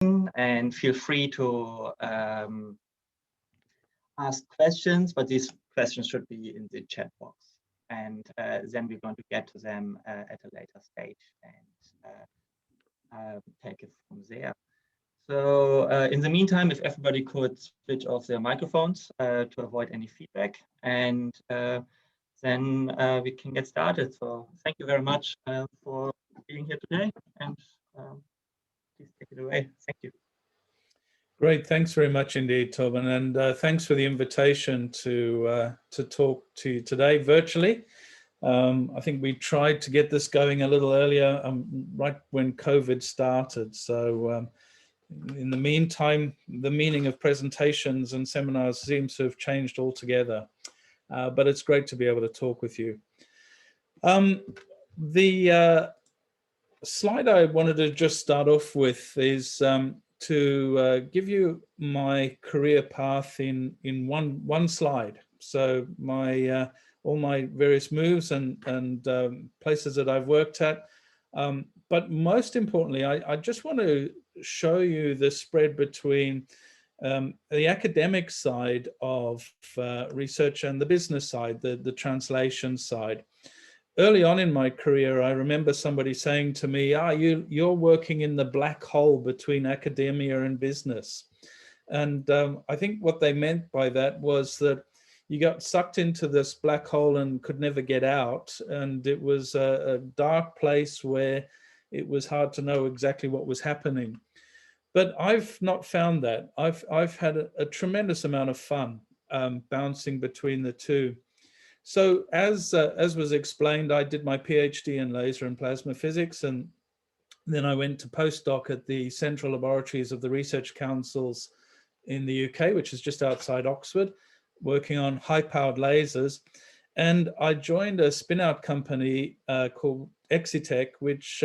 and feel free to ask questions, but these questions should be in the chat box. And then we're going to get to them at a later stage and take it from there. So in the meantime, if everybody could switch off their microphones to avoid any feedback, and then we can get started. So thank you very much for being here today, and please take it away. Thank you. Great, thanks very much indeed, Tobin, and thanks for the invitation to talk to you today virtually. I think we tried to get this going a little earlier, right when COVID started. So in the meantime, the meaning of presentations and seminars seems to have changed altogether. But it's great to be able to talk with you. The slide I wanted to just start off with is to give you my career path in one slide. So my all my various moves and places that I've worked at. But most importantly, I just want to show you the spread between the academic side of research and the business side, the translation side. Early on in my career, I remember somebody saying to me, you're working in the black hole between academia and business. And I think what they meant by that was that you got sucked into this black hole and could never get out. And it was a dark place where it was hard to know exactly what was happening. But I've not found that. I've had a tremendous amount of fun bouncing between the two. So as was explained, I did my PhD in laser and plasma physics, and then I went to postdoc at the central laboratories of the research councils in the UK, which is just outside Oxford, working on high-powered lasers. And I joined a spin-out company called Exitech, which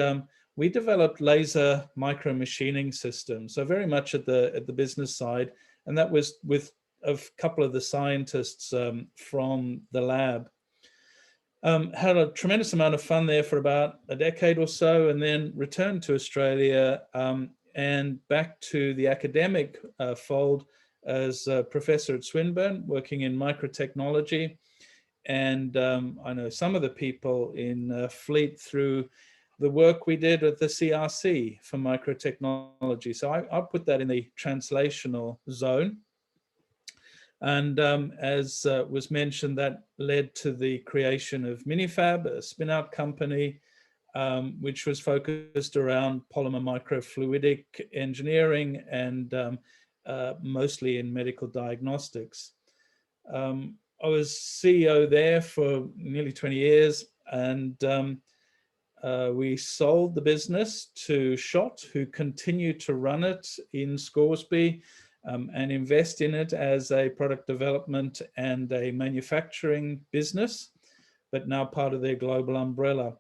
we developed laser micromachining systems, so very much at the business side, and that was with a couple of the scientists from the lab. Had a tremendous amount of fun there for about a decade or so, and then returned to Australia and back to the academic fold as a professor at Swinburne, working in microtechnology. And I know some of the people in Fleet through the work we did at the CRC for microtechnology. So I'll put that in the translational zone. And as was mentioned, that led to the creation of MiniFAB, a spin-out company, which was focused around polymer microfluidic engineering and mostly in medical diagnostics. I was CEO there for nearly 20 years, and we sold the business to Schott, who continued to run it in Scoresby and invest in it as a product development and a manufacturing business, but now part of their global umbrella.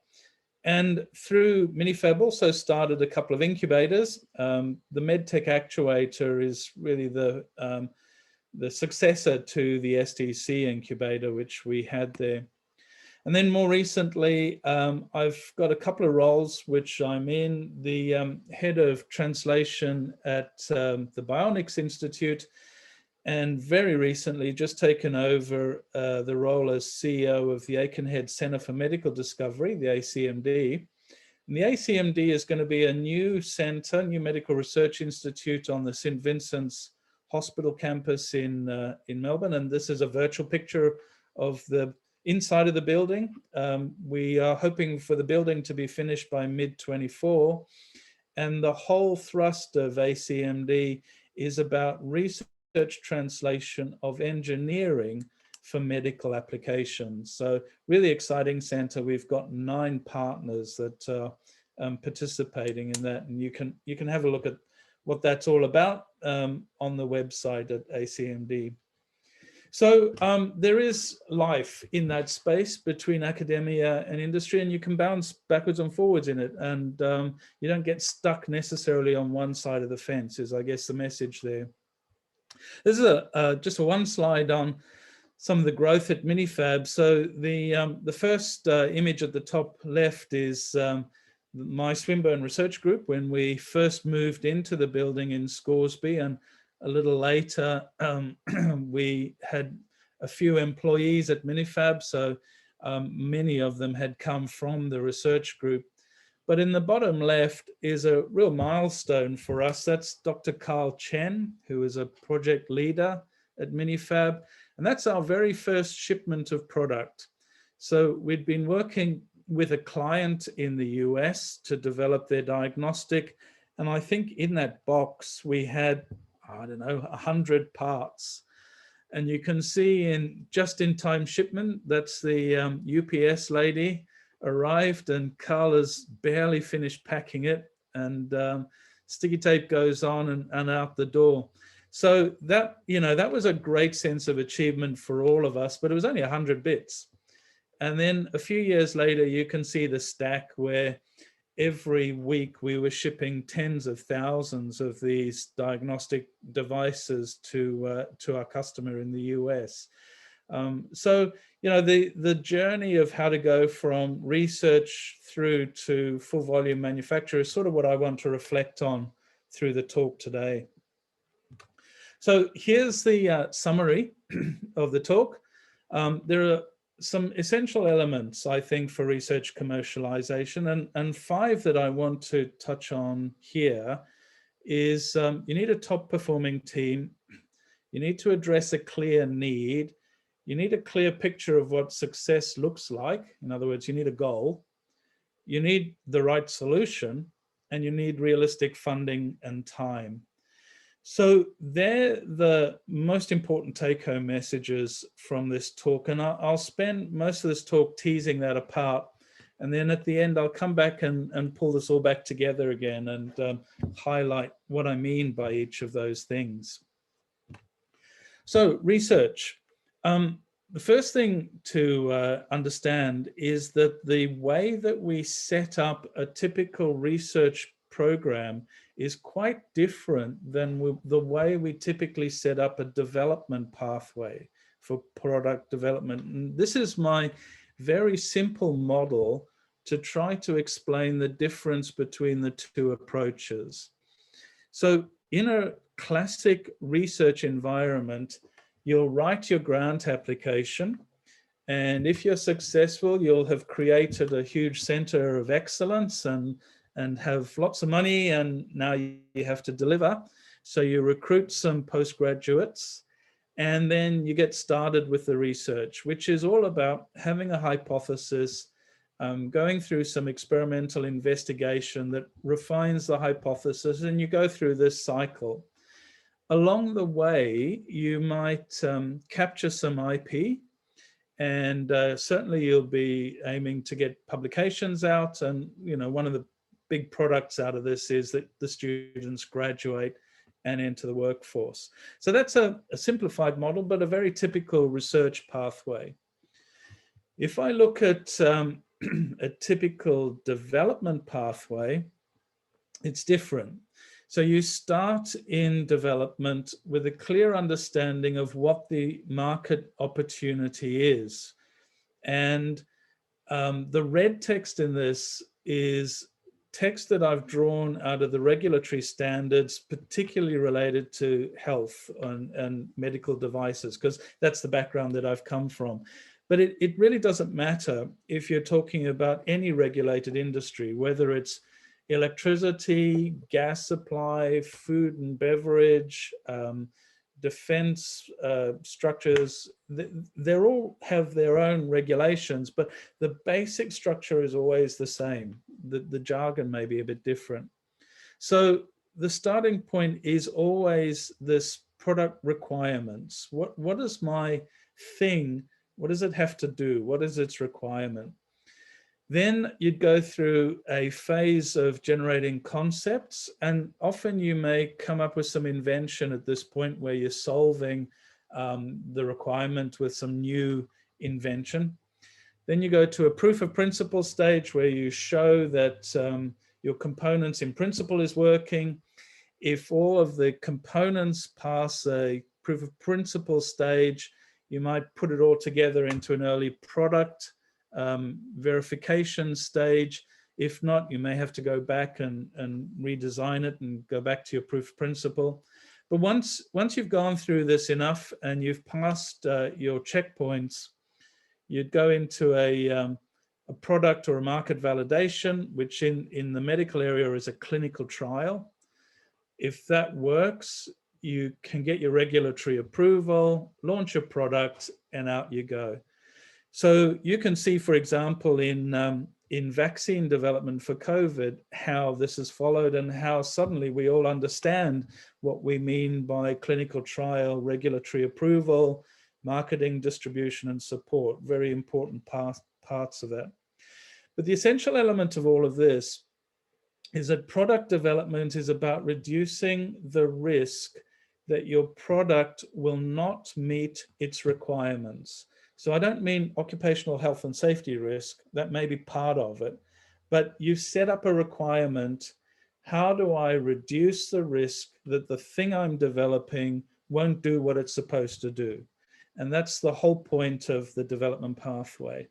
And through MiniFAB also started a couple of incubators. The MedTech Actuator is really the successor to the STC incubator, which we had there. And then more recently, I've got a couple of roles, which I'm in, the head of translation at the Bionics Institute, and very recently just taken over the role as CEO of the Aikenhead Centre for Medical Discovery, the ACMD. And the ACMD is going to be a new centre, new medical research institute on the St Vincent's Hospital campus in Melbourne. And this is a virtual picture of the inside of the building. We are hoping for the building to be finished by mid-24. And the whole thrust of ACMD is about research translation of engineering for medical applications. So really exciting center. We've got 9 partners that are participating in that. And you can have a look at what that's all about on the website at ACMD. So there is life in that space between academia and industry, and you can bounce backwards and forwards in it. And you don't get stuck necessarily on one side of the fence, is I guess the message there. This is just one slide on some of the growth at MiniFAB. So the first image at the top left is my Swinburne research group when we first moved into the building in Scoresby, and a little later we had a few employees at MiniFAB, so many of them had come from the research group. But in the bottom left is a real milestone for us. That's Dr. Carl Chen, who is a project leader at MiniFAB, and that's our very first shipment of product. So we'd been working with a client in the US to develop their diagnostic, and I think in that box we had, I don't know, 100 parts. And you can see in just-in-time shipment, that's the UPS lady arrived, and Carl has barely finished packing it, and sticky tape goes on and out the door. So that, that was a great sense of achievement for all of us, but it was only 100 bits. And then a few years later, you can see the stack where every week we were shipping tens of thousands of these diagnostic devices to our customer in the US. So, the journey of how to go from research through to full volume manufacture is sort of what I want to reflect on through the talk today. So here's the summary of the talk. There are some essential elements, I think, for research commercialization, and 5 that I want to touch on here is you need a top performing team, you need to address a clear need, you need a clear picture of what success looks like. In other words, you need a goal, you need the right solution, and you need realistic funding and time. So they're the most important take-home messages from this talk, and I'll spend most of this talk teasing that apart, and then at the end I'll come back and pull this all back together again and highlight what I mean by each of those things. So research. The first thing to understand is that the way that we set up a typical research program is quite different than the way we typically set up a development pathway for product development. And this is my very simple model to try to explain the difference between the 2 approaches. So in a classic research environment, you'll write your grant application, and if you're successful, you'll have created a huge center of excellence and have lots of money, and now you have to deliver. So you recruit some postgraduates, and then you get started with the research, which is all about having a hypothesis, going through some experimental investigation that refines the hypothesis, and you go through this cycle. Along the way, you might capture some IP, and certainly you'll be aiming to get publications out. And one of the big products out of this is that the students graduate and enter the workforce. So that's a simplified model, but a very typical research pathway. If I look at a typical development pathway, it's different. So you start in development with a clear understanding of what the market opportunity is. And the red text in this is text that I've drawn out of the regulatory standards, particularly related to health and medical devices, because that's the background that I've come from. But it really doesn't matter if you're talking about any regulated industry, whether it's electricity, gas supply, food and beverage, defense structures. They all have their own regulations, but the basic structure is always the same. The jargon may be a bit different. So the starting point is always this product requirements. What is my thing? What does it have to do? What is its requirement? Then you'd go through a phase of generating concepts, and often you may come up with some invention at this point where you're solving the requirement with some new invention. Then you go to a proof of principle stage where you show that your components in principle is working. If all of the components pass a proof of principle stage, you might put it all together into an early product verification stage. If not, you may have to go back and redesign it and go back to your proof of principle. But once you've gone through this enough and you've passed your checkpoints, you'd go into a product or a market validation, which in the medical area is a clinical trial. If that works, you can get your regulatory approval, launch a product, and out you go. So you can see, for example, in vaccine development for COVID, how this is followed and how suddenly we all understand what we mean by clinical trial, regulatory approval, marketing, distribution, and support. Very important parts of that. But the essential element of all of this is that product development is about reducing the risk that your product will not meet its requirements. So I don't mean occupational health and safety risk, that may be part of it, but you set up a requirement. How do I reduce the risk that the thing I'm developing won't do what it's supposed to do? And that's the whole point of the development pathway.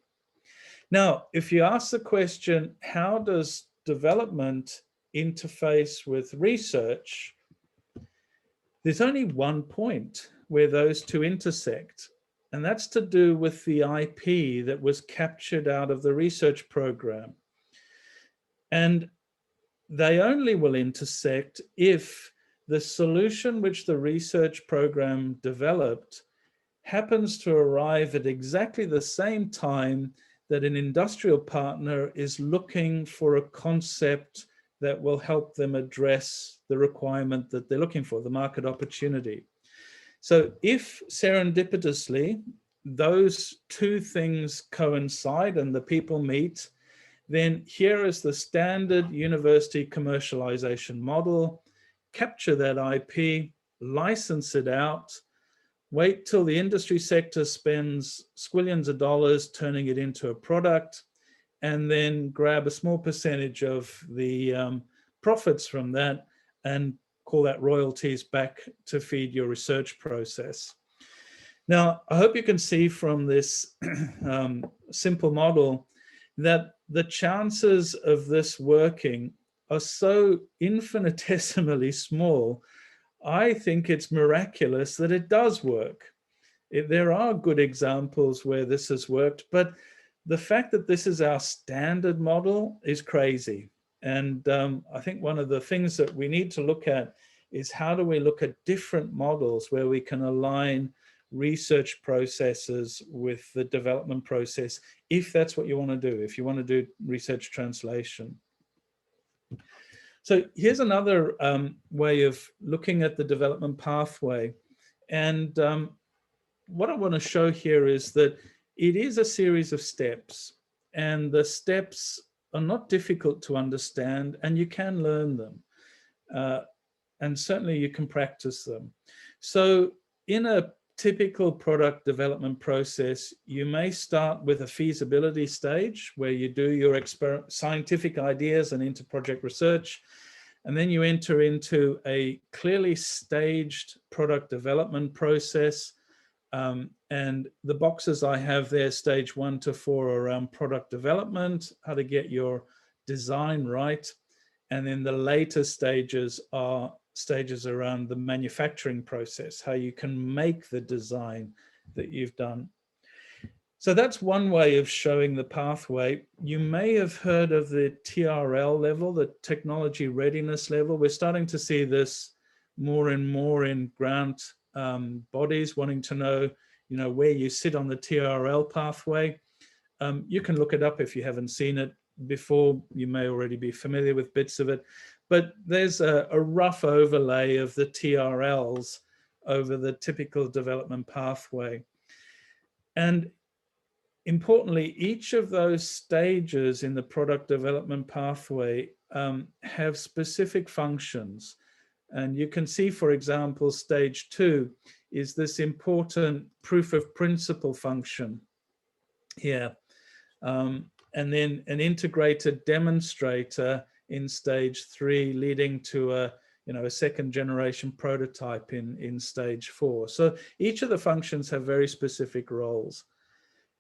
Now, if you ask the question, how does development interface with research? There's only one point where those two intersect, and that's to do with the IP that was captured out of the research program. And they only will intersect if the solution which the research program developed happens to arrive at exactly the same time that an industrial partner is looking for a concept that will help them address the requirement that they're looking for, the market opportunity. So if serendipitously those two things coincide and the people meet, then here is the standard university commercialization model. Capture that IP, license it out, wait till the industry sector spends squillions of dollars turning it into a product, and then grab a small percentage of the profits from that and call that royalties back to feed your research process. Now, I hope you can see from this simple model that the chances of this working are so infinitesimally small. I think it's miraculous that it does work. There are good examples where this has worked, but the fact that this is our standard model is crazy. And I think one of the things that we need to look at is how do we look at different models where we can align research processes with the development process, if that's what you want to do, if you want to do research translation. So here's another way of looking at the development pathway. And what I want to show here is that it is a series of steps, and the steps are not difficult to understand, and you can learn them. And certainly you can practice them. So in a typical product development process, you may start with a feasibility stage where you do your scientific ideas and into project research. And then you enter into a clearly staged product development process. And the boxes I have there, stage 1 to 4, are around product development, how to get your design right. And then the later stages are stages around the manufacturing process, how you can make the design that you've done. So that's one way of showing the pathway. You may have heard of the TRL level, the technology readiness level. We're starting to see this more and more in grant bodies wanting to know, where you sit on the TRL pathway. You can look it up if you haven't seen it before. You may already be familiar with bits of it, but there's a rough overlay of the TRLs over the typical development pathway. And importantly, each of those stages in the product development pathway have specific functions. And you can see, for example, stage 2 is this important proof of principle function here. And then an integrated demonstrator in stage 3, leading to a second generation prototype in stage 4. So each of the functions have very specific roles.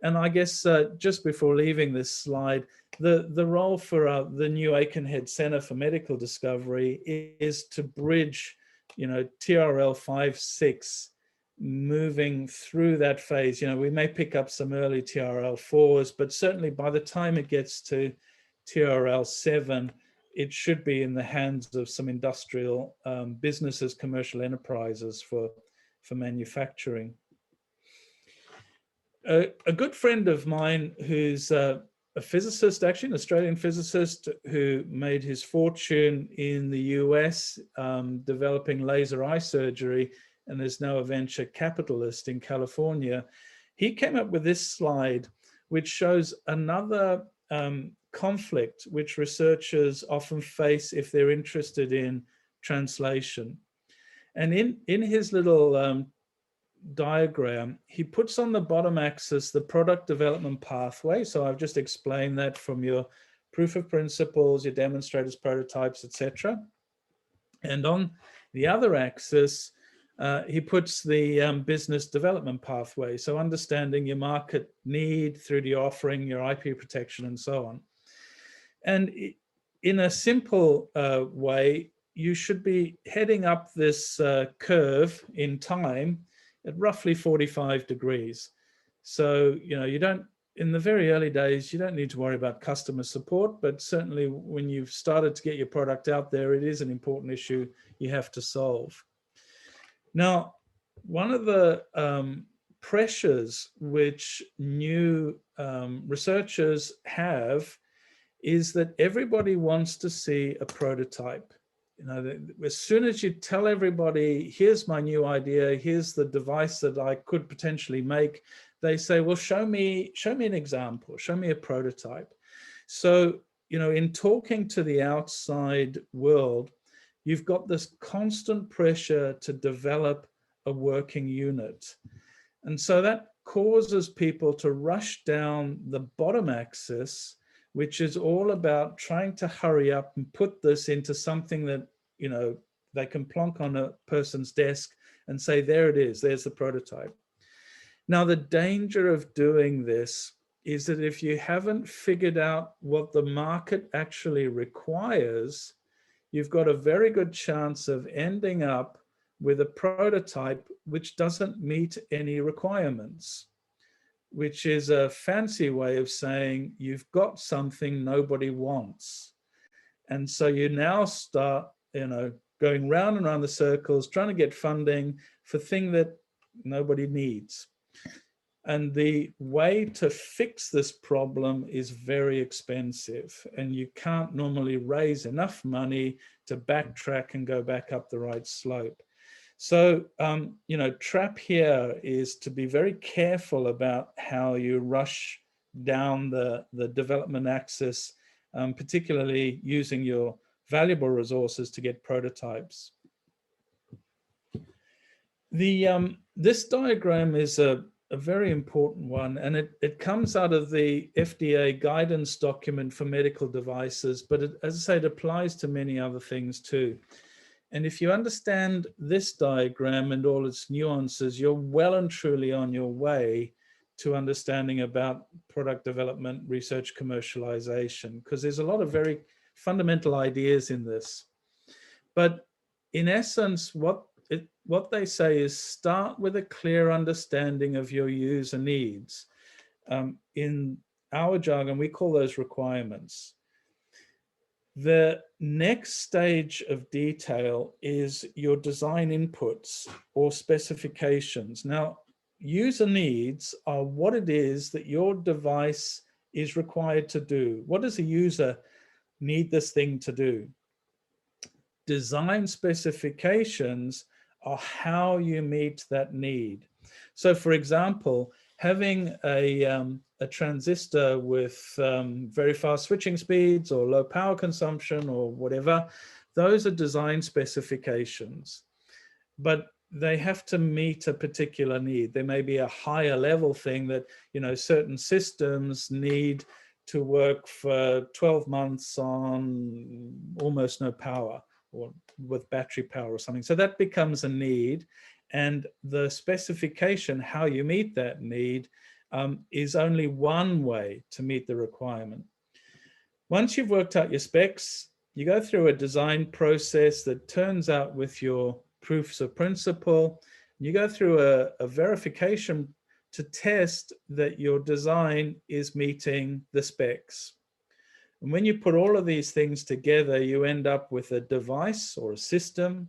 And I guess just before leaving this slide, the role for the new Aikenhead Centre for Medical Discovery is to bridge, TRL 5-6, moving through that phase. We may pick up some early TRL 4s, but certainly by the time it gets to TRL 7, it should be in the hands of some industrial businesses, commercial enterprises for manufacturing. A good friend of mine who's a physicist, actually an Australian physicist who made his fortune in the US developing laser eye surgery and is now a venture capitalist in California, he came up with this slide which shows another conflict which researchers often face if they're interested in translation. And in his little diagram, he puts on the bottom axis the product development pathway. So I've just explained that from your proof of principles, your demonstrators, prototypes, etc. And on the other axis, he puts the business development pathway. So understanding your market need through to your offering, your IP protection, and so on. And in a simple way, you should be heading up this curve in time at roughly 45 degrees. So, you don't, in the very early days, you don't need to worry about customer support, but certainly when you've started to get your product out there, it is an important issue you have to solve. Now, one of the pressures which new researchers have is that everybody wants to see a prototype. As soon as you tell everybody, here's my new idea, here's the device that I could potentially make, they say, well, show me an example, show me a prototype. So, in talking to the outside world, you've got this constant pressure to develop a working unit. And so that causes people to rush down the bottom axis, which is all about trying to hurry up and put this into something that, they can plonk on a person's desk and say, there it is, there's the prototype. Now, the danger of doing this is that if you haven't figured out what the market actually requires, you've got a very good chance of ending up with a prototype which doesn't meet any requirements, which is a fancy way of saying you've got something nobody wants. And so you now start, going round and round the circles, trying to get funding for things that nobody needs. And the way to fix this problem is very expensive, and you can't normally raise enough money to backtrack and go back up the right slope. So, trap here is to be very careful about how you rush down the development axis, particularly using your valuable resources to get prototypes. This diagram is a very important one, and it comes out of the FDA guidance document for medical devices, but as I say, it applies to many other things too. And if you understand this diagram and all its nuances, you're well and truly on your way to understanding about product development, research, commercialization, because there's a lot of very fundamental ideas in this. But in essence, what they say is start with a clear understanding of your user needs. In our jargon, we call those requirements. The next stage of detail is your design inputs or specifications. Now, user needs are what it is that your device is required to do. What does a user need this thing to do? Design specifications are how you meet that need. So, for example, having a transistor with very fast switching speeds or low power consumption or whatever, those are design specifications. But they have to meet a particular need. There may be a higher level thing that, certain systems need to work for 12 months on almost no power or with battery power or something. So that becomes a need. And the specification, how you meet that need, is only one way to meet the requirement. Once you've worked out your specs, you go through a design process that turns out with your proofs of principle. You go through a verification to test that your design is meeting the specs. And when you put all of these things together, you end up with a device or a system,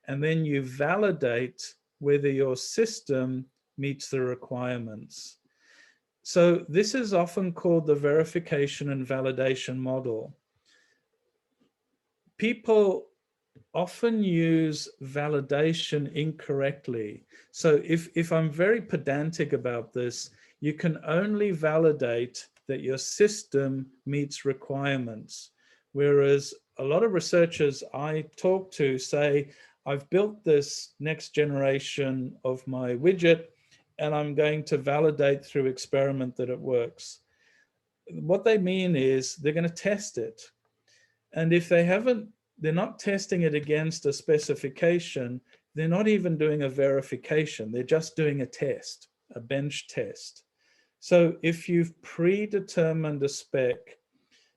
and then you validate whether your system meets the requirements. So this is often called the verification and validation model. People often use validation incorrectly. So if I'm very pedantic about this, you can only validate that your system meets requirements. Whereas a lot of researchers I talk to say, I've built this next generation of my widget, and I'm going to validate through experiment that it works. What they mean is they're going to test it. And if they're not testing it against a specification, they're not even doing a verification. They're just doing a test, a bench test. So if you've predetermined a spec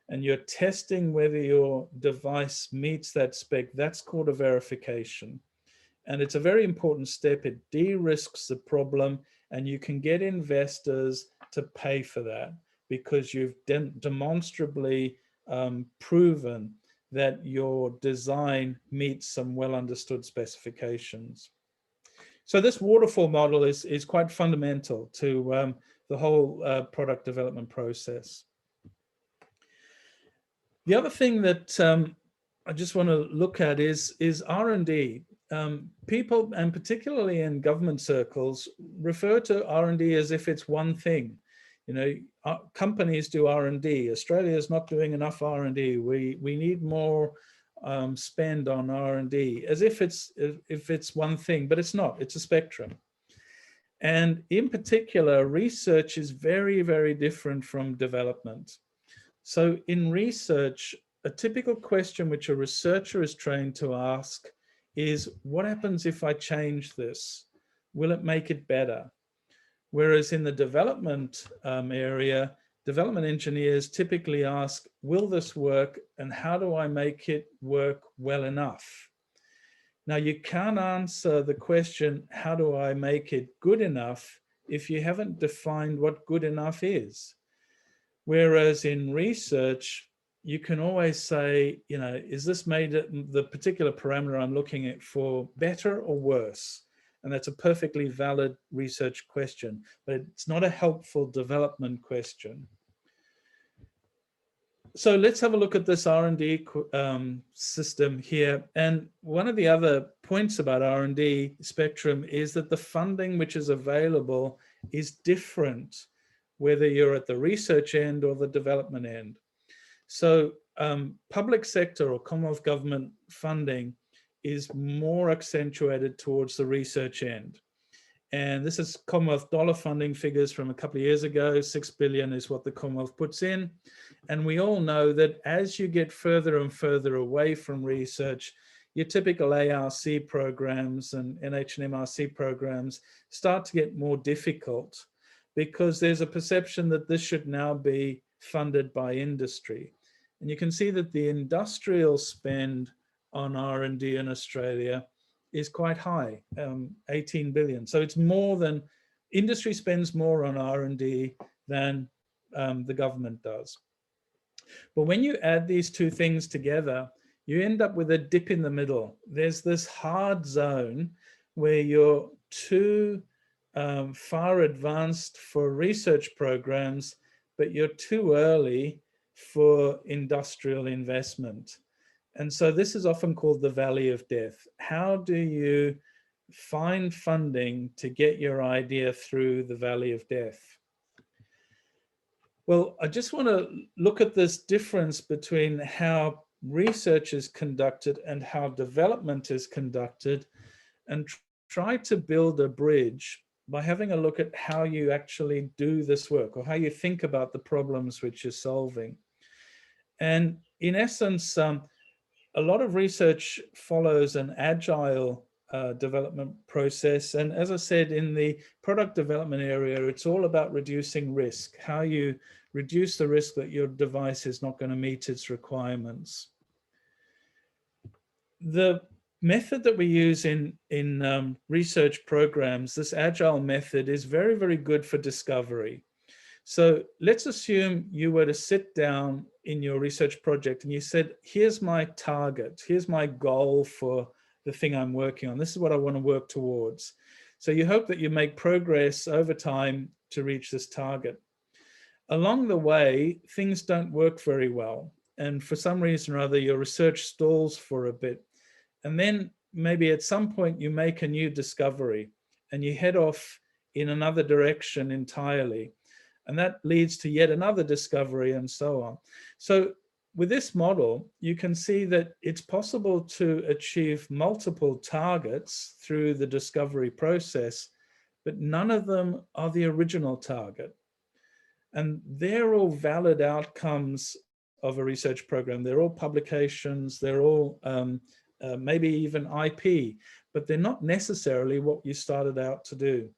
and you're testing whether your device meets that spec, that's called a verification. And it's a very important step. It de-risks the problem, and you can get investors to pay for that because you've demonstrably proven that your design meets some well understood specifications. So this waterfall model is quite fundamental to the whole product development process. The other thing that I just want to look at is R&D. People, and particularly in government circles, refer to R&D as if it's one thing. You know, companies do R&D. Australia is not doing enough R&D. We need more spend on R&D, as if it's one thing, but it's not. It's a spectrum. And in particular, research is very, very different from development. So in research, a typical question which a researcher is trained to ask is, what happens if I change this? Will it make it better? Whereas in the development area, development engineers typically ask, will this work, and how do I make it work well enough? Now, you can't answer the question, how do I make it good enough, if you haven't defined what good enough is. Whereas in research, you can always say, you know, is this made it, the particular parameter I'm looking at, for better or worse? And that's a perfectly valid research question, but it's not a helpful development question. So let's have a look at this R&D system here. And one of the other points about R&D spectrum is that the funding which is available is different, whether you're at the research end or the development end. So public sector or Commonwealth government funding is more accentuated towards the research end. And this is Commonwealth dollar funding figures from a couple of years ago. 6 billion is what the Commonwealth puts in. And we all know that as you get further and further away from research, your typical ARC programs and NH and MRC programs start to get more difficult, because there's a perception that this should now be funded by industry. And you can see that the industrial spend on R&D in Australia is quite high, 18 billion. So it's more than, industry spends more on R&D than the government does. But when you add these two things together, you end up with a dip in the middle. There's this hard zone where you're too far advanced for research programs, but you're too early for industrial investment. And so this is often called the valley of death. How do you find funding to get your idea through the valley of death? Well, I just want to look at this difference between how research is conducted and how development is conducted, and try to build a bridge by having a look at how you actually do this work, or how you think about the problems which you're solving. And in essence, a lot of research follows an agile development process. And as I said, in the product development area, it's all about reducing risk, how you reduce the risk that your device is not going to meet its requirements. The method that we use in research programs, this agile method, is very, very good for discovery. So let's assume you were to sit down in your research project and you said, here's my target, here's my goal for the thing I'm working on. This is what I want to work towards. So you hope that you make progress over time to reach this target. Along the way, things don't work very well. And for some reason or other, your research stalls for a bit. And then maybe at some point you make a new discovery and you head off in another direction entirely. And that leads to yet another discovery and so on. So with this model, you can see that it's possible to achieve multiple targets through the discovery process, but none of them are the original target. And they're all valid outcomes of a research program. They're all publications, they're all maybe even IP, but they're not necessarily what you started out to do.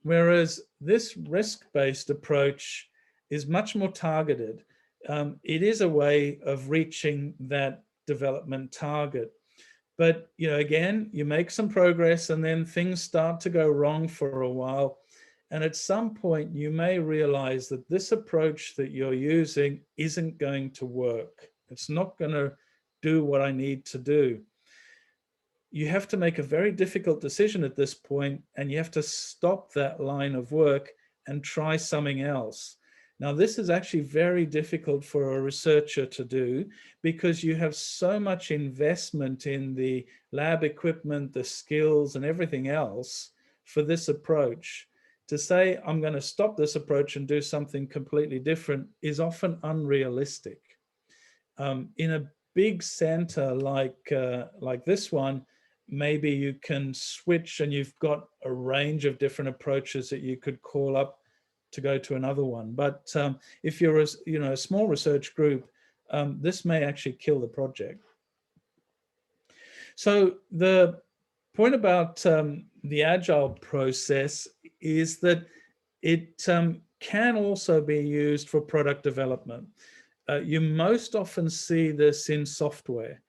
Whereas this risk-based approach is much more targeted. It is a way of reaching that development target. But again, you make some progress and then things start to go wrong for a while. And at some point, you may realize that this approach that you're using isn't going to work. It's not going to do what I need to do. You have to make a very difficult decision at this point, and you have to stop that line of work and try something else. Now, this is actually very difficult for a researcher to do because you have so much investment in the lab equipment, the skills, and everything else for this approach. To say, I'm going to stop this approach and do something completely different is often unrealistic. In a big center like this one, maybe you can switch and you've got a range of different approaches that you could call up to go to another one. But if you're a small research group, this may actually kill the project. So the point about the agile process is that it can also be used for product development. You most often see this in software,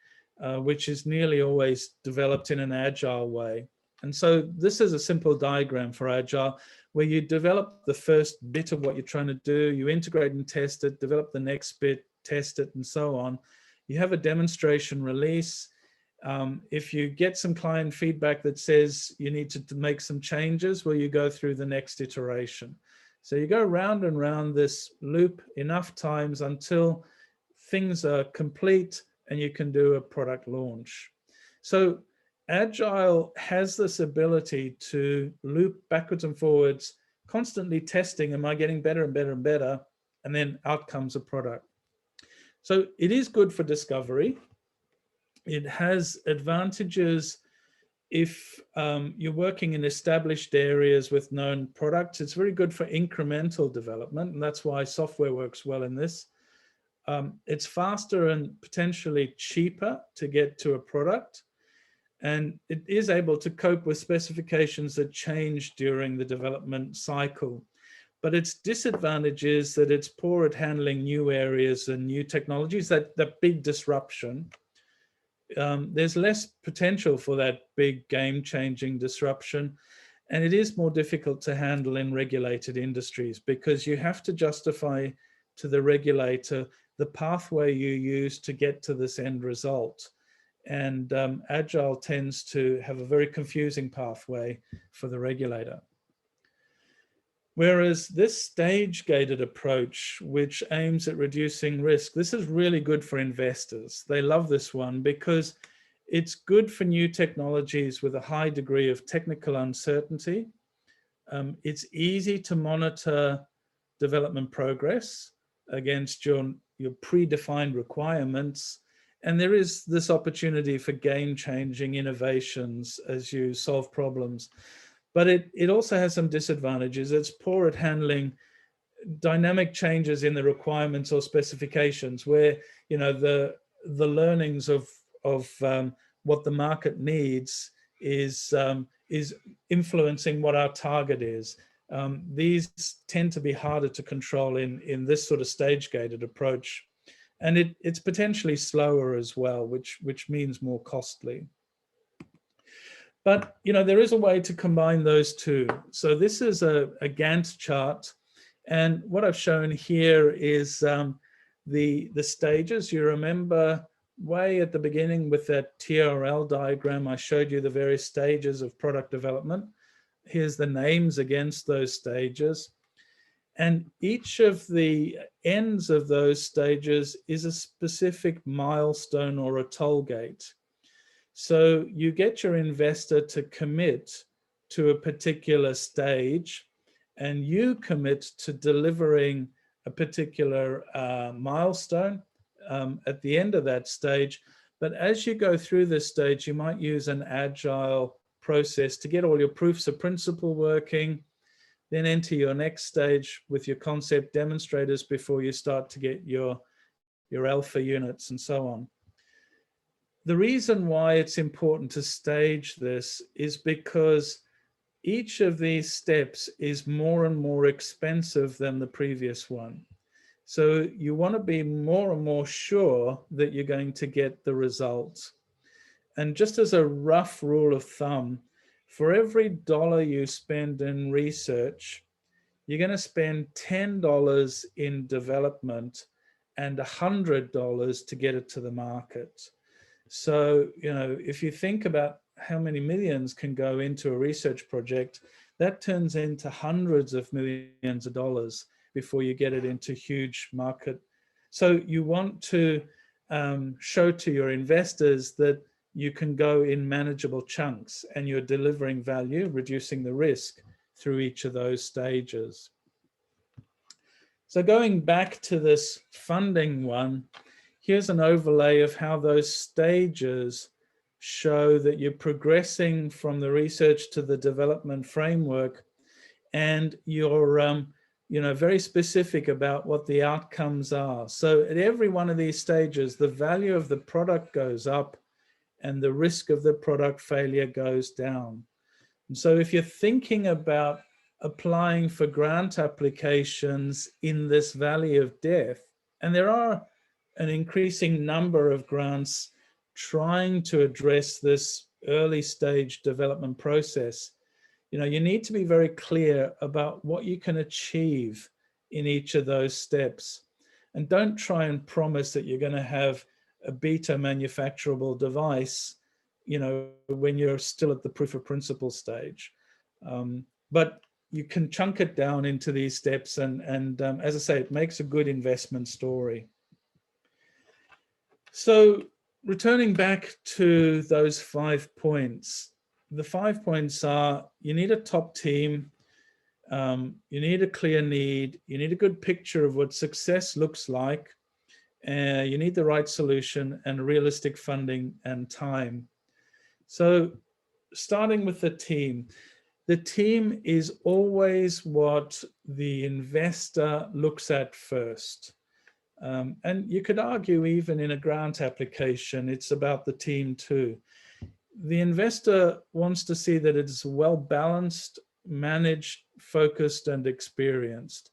which is nearly always developed in an agile way. And so this is a simple diagram for agile, where you develop the first bit of what you're trying to do, you integrate and test it, develop the next bit, test it, and so on. You have a demonstration release. If you get some client feedback that says you need to make some changes, well, you go through the next iteration. So you go round and round this loop enough times until things are complete and you can do a product launch. So Agile has this ability to loop backwards and forwards, constantly testing, am I getting better and better and better? And then out comes a product. So it is good for discovery. It has advantages if you're working in established areas with known products. It's very good for incremental development, and that's why software works well in this. It's faster and potentially cheaper to get to a product, and it is able to cope with specifications that change during the development cycle. But its disadvantage is that it's poor at handling new areas and new technologies, that big disruption. There's less potential for that big game-changing disruption, and it is more difficult to handle in regulated industries because you have to justify to the regulator the pathway you use to get to this end result. And Agile tends to have a very confusing pathway for the regulator. Whereas this stage-gated approach, which aims at reducing risk, this is really good for investors. They love this one because it's good for new technologies with a high degree of technical uncertainty. It's easy to monitor development progress against your predefined requirements. And there is this opportunity for game-changing innovations as you solve problems. But it also has some disadvantages. It's poor at handling dynamic changes in the requirements or specifications where, the learnings of what the market needs is influencing what our target is. These tend to be harder to control in this sort of stage-gated approach. And it's potentially slower as well, which means more costly. But there is a way to combine those two. So this is a Gantt chart. And what I've shown here is the stages. You remember way at the beginning with that TRL diagram, I showed you the various stages of product development. Here's the names against those stages. And each of the ends of those stages is a specific milestone or a toll gate. So you get your investor to commit to a particular stage, and you commit to delivering a particular milestone at the end of that stage. But as you go through this stage, you might use an agile process to get all your proofs of principle working, then enter your next stage with your concept demonstrators before you start to get your alpha units and so on. The reason why it's important to stage this is because each of these steps is more and more expensive than the previous one. So you want to be more and more sure that you're going to get the results. And just as a rough rule of thumb, for every dollar you spend in research, you're going to spend $10 in development and $100 to get it to the market. So, if you think about how many millions can go into a research project, that turns into hundreds of millions of dollars before you get it into huge market. So you want to show to your investors that you can go in manageable chunks and you're delivering value, reducing the risk through each of those stages. So going back to this funding one, here's an overlay of how those stages show that you're progressing from the research to the development framework, and you're very specific about what the outcomes are. So at every one of these stages, the value of the product goes up and the risk of the product failure goes down. And so if you're thinking about applying for grant applications in this valley of death, and there are an increasing number of grants trying to address this early stage development process, you need to be very clear about what you can achieve in each of those steps. And don't try and promise that you're going to have a beta manufacturable device, when you're still at the proof of principle stage. But you can chunk it down into these steps, and as I say, it makes a good investment story. So returning back to those 5 points, the 5 points are: you need a top team, you need a clear need, you need a good picture of what success looks like, you need the right solution and realistic funding and time. So starting with the team is always what the investor looks at first. And you could argue even in a grant application, it's about the team too. The investor wants to see that it's well balanced, managed, focused, and experienced.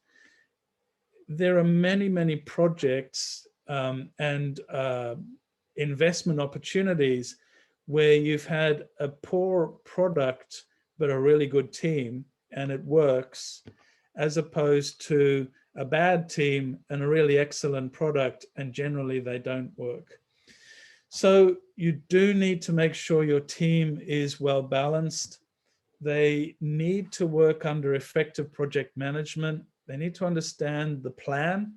There are many, many projects and investment opportunities where you've had a poor product but a really good team and it works, as opposed to a bad team and a really excellent product and generally they don't work. So you do need to make sure your team is well balanced. They need to work under effective project management. They need to understand the plan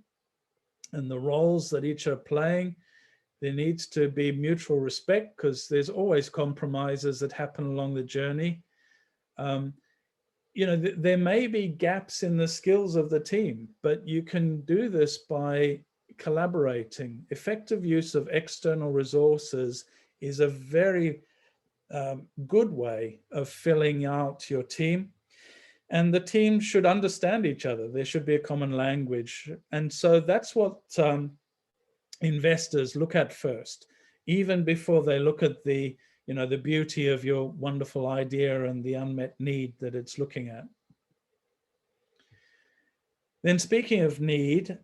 and the roles that each are playing. There needs to be mutual respect because there's always compromises that happen along the journey. There may be gaps in the skills of the team, but you can do this by collaborating. Effective use of external resources is a very good way of filling out your team. And the team should understand each other. There should be a common language. And so that's what investors look at first. even before they look at the, the beauty of your wonderful idea and the unmet need that it's looking at. Then speaking of need,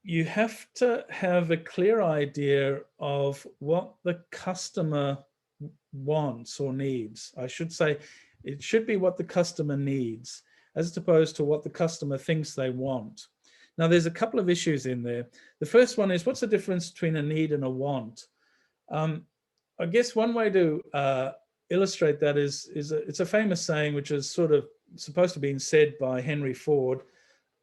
you have to have a clear idea of what the customer wants or needs. I should say it should be what the customer needs as opposed to what the customer thinks they want. Now, there's a couple of issues in there. The first one is, what's the difference between a need and a want? I guess one way to illustrate that is it's a famous saying, which is sort of supposed to be said by Henry Ford.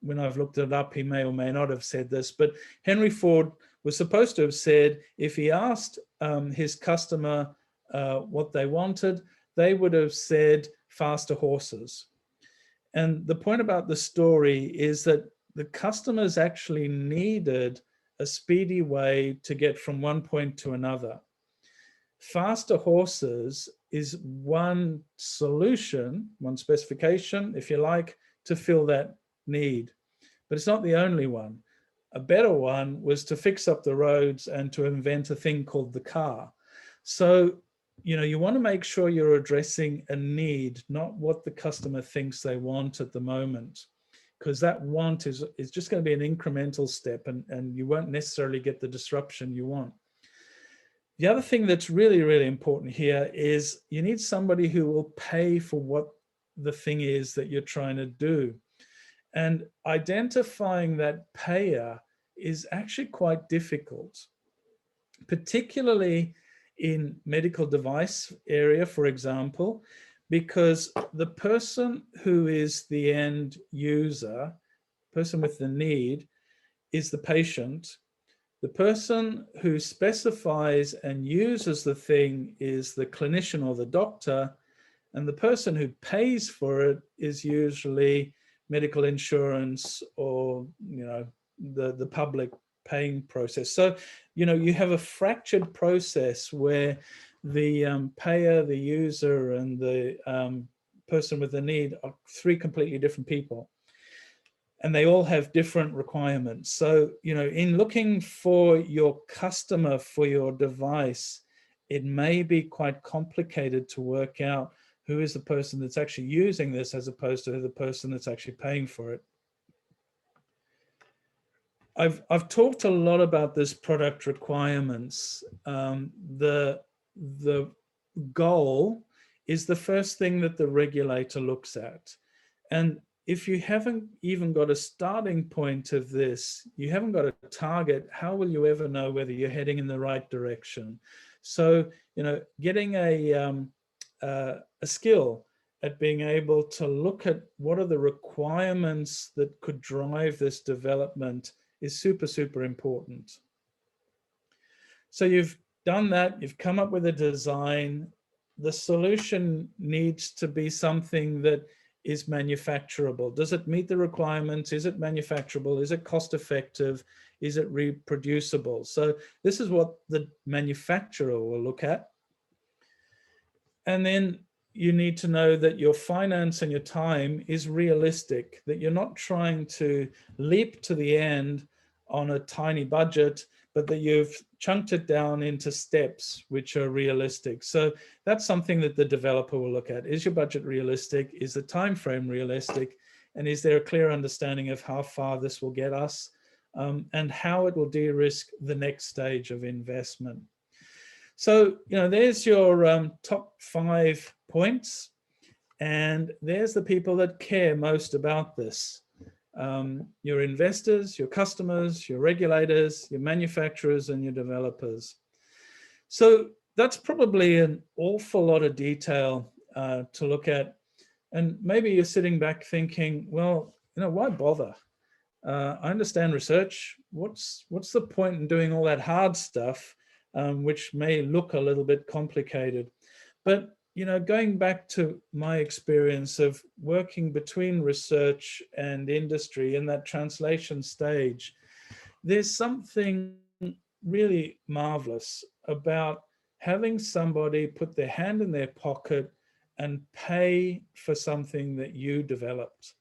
When I've looked it up, he may or may not have said this, but Henry Ford was supposed to have said, if he asked his customer what they wanted, they would have said faster horses. And the point about the story is that the customers actually needed a speedy way to get from one point to another. Faster horses is one solution, one specification, if you like, to fill that need. But it's not the only one. A better one was to fix up the roads and to invent a thing called the car. So, you want to make sure you're addressing a need, not what the customer thinks they want at the moment, because that want is just going to be an incremental step, and you won't necessarily get the disruption you want. The other thing that's really, really important here is you need somebody who will pay for what the thing is that you're trying to do. And identifying that payer is actually quite difficult, particularly in medical device area, for example, because the person who is the end user, person with the need, is the patient. The person who specifies and uses the thing is the clinician or the doctor, and the person who pays for it is usually medical insurance or the public paying process. So you have a fractured process where the payer, the user, and the person with the need are three completely different people, and they all have different requirements. So in looking for your customer for your device, it may be quite complicated to work out who is the person that's actually using this as opposed to the person that's actually paying for it. I've talked a lot about this product requirements. The goal is the first thing that the regulator looks at. And if you haven't even got a starting point of this, you haven't got a target, how will you ever know whether you're heading in the right direction? So, getting a skill at being able to look at what are the requirements that could drive this development is super, super important. So you've done that, you've come up with a design. The solution needs to be something that is manufacturable. Does it meet the requirements? Is it manufacturable? Is it cost effective? Is it reproducible? So this is what the manufacturer will look at. And then you need to know that your finance and your time is realistic, that you're not trying to leap to the end on a tiny budget, but that you've chunked it down into steps which are realistic. So that's something that the developer will look at. Is your budget realistic? Is the time frame realistic? And is there a clear understanding of how far this will get us and how it will de-risk the next stage of investment? So, there's your top 5 points, and there's the people that care most about this. Your investors, your customers, your regulators, your manufacturers, and your developers. So that's probably an awful lot of detail to look at. And maybe you're sitting back thinking, well, why bother? I understand research. What's the point in doing all that hard stuff, which may look a little bit complicated? But going back to my experience of working between research and industry in that translation stage, there's something really marvelous about having somebody put their hand in their pocket and pay for something that you developed.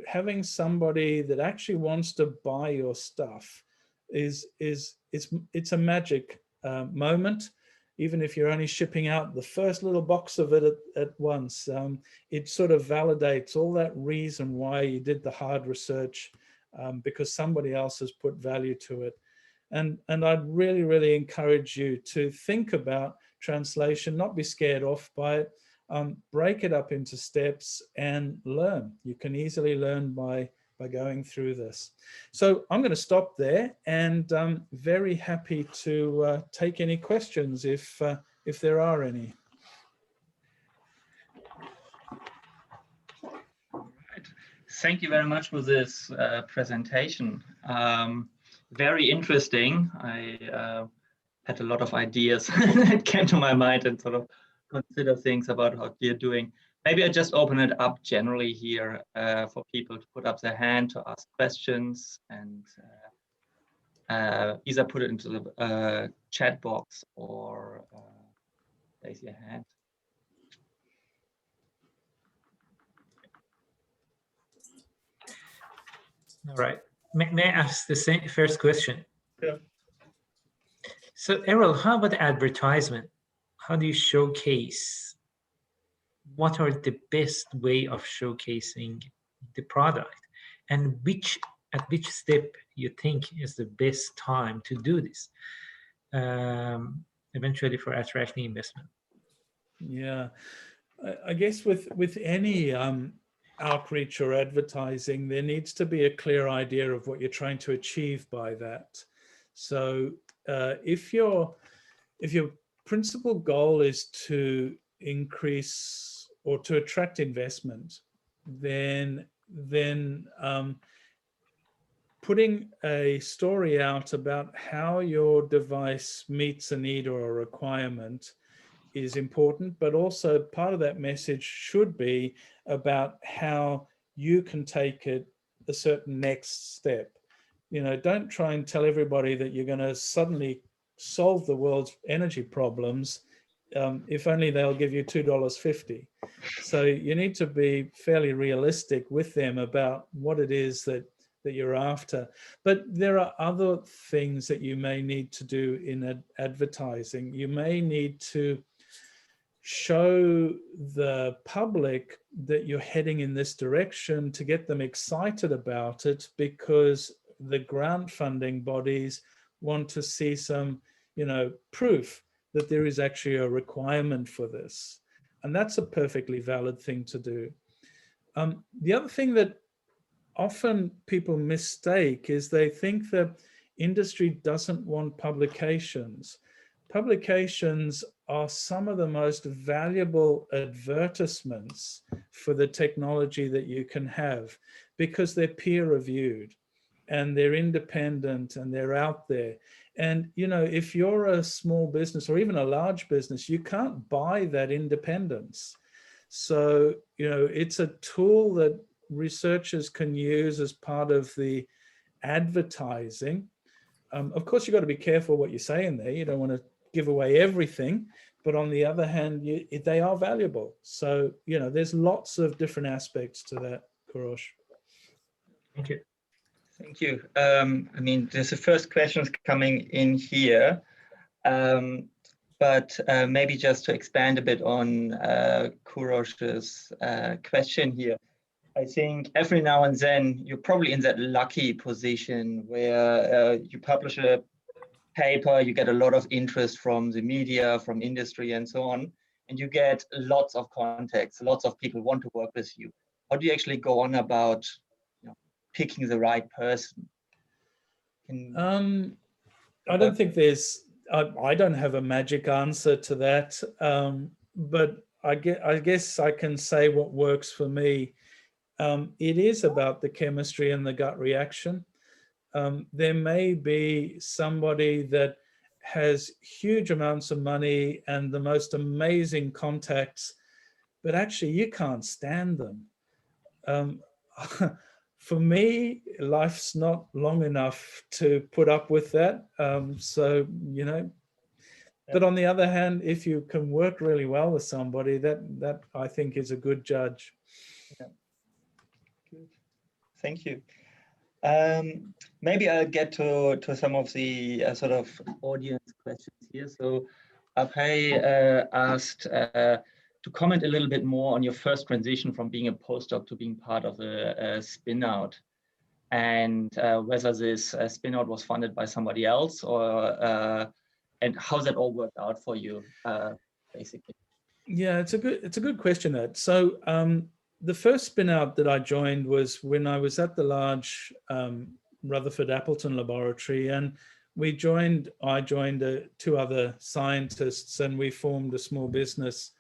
Having somebody that actually wants to buy your stuff it's a magic moment, even if you're only shipping out the first little box of it at once, it sort of validates all that reason why you did the hard research, because somebody else has put value to it. And I'd really, really encourage you to think about translation, not be scared off by it. Break it up into steps and learn. You can easily learn by going through this. So I'm going to stop there, and I'm very happy to take any questions if there are any. Right. Thank you very much for this presentation. Very interesting. I had a lot of ideas that came to my mind and sort of consider things about how you're doing. Maybe I just open it up generally here for people to put up their hand to ask questions, and either put it into the chat box or raise your hand. All right. May I ask the first question? Yeah. So Erol, how about advertisement? How do you showcase? What are the best way of showcasing the product, and at which step you think is the best time to do this, eventually for attracting investment? Yeah, I guess with any outreach or advertising, there needs to be a clear idea of what you're trying to achieve by that. So if your principal goal is to increase or to attract investment, then putting a story out about how your device meets a need or a requirement is important, but also part of that message should be about how you can take it a certain next step. You know, don't try and tell everybody that you're going to suddenly solve the world's energy problems, if only they'll give you $2.50. So you need to be fairly realistic with them about what it is that you're after. But there are other things that you may need to do in advertising. You may need to show the public that you're heading in this direction to get them excited about it, because the grant funding bodies want to see some, proof that there is actually a requirement for this. And that's a perfectly valid thing to do. The other thing that often people mistake is they think that industry doesn't want publications. Publications are some of the most valuable advertisements for the technology that you can have, because they're peer reviewed and they're independent and they're out there. And, if you're a small business or even a large business, you can't buy that independence. So, it's a tool that researchers can use as part of the advertising. Of course, you've got to be careful what you say in there. You don't want to give away everything, but on the other hand, they are valuable. So, there's lots of different aspects to that, Kourosh. Thank you. Thank you. There's the first questions coming in here, but maybe just to expand a bit on Kourosh's question here. I think every now and then you're probably in that lucky position where you publish a paper, you get a lot of interest from the media, from industry and so on, and you get lots of contacts, lots of people want to work with you. How do you actually go on about picking the right person? I don't think I don't have a magic answer to that, but I guess I can say what works for me. It is about the chemistry and the gut reaction. There may be somebody that has huge amounts of money and the most amazing contacts, but actually you can't stand them. For me, life's not long enough to put up with that. But on the other hand, if you can work really well with somebody, that I think is a good judge. Yeah. Good. Thank you. Maybe I'll get to some of the sort of audience questions here. So Abhay asked to comment a little bit more on your first transition from being a postdoc to being part of a spin-out, and whether this spin-out was funded by somebody else, or and how that all worked out for you, basically. Yeah, it's a good question, that. So the first spin-out that I joined was when I was at the large Rutherford Appleton laboratory, and I joined two other scientists, and we formed a small business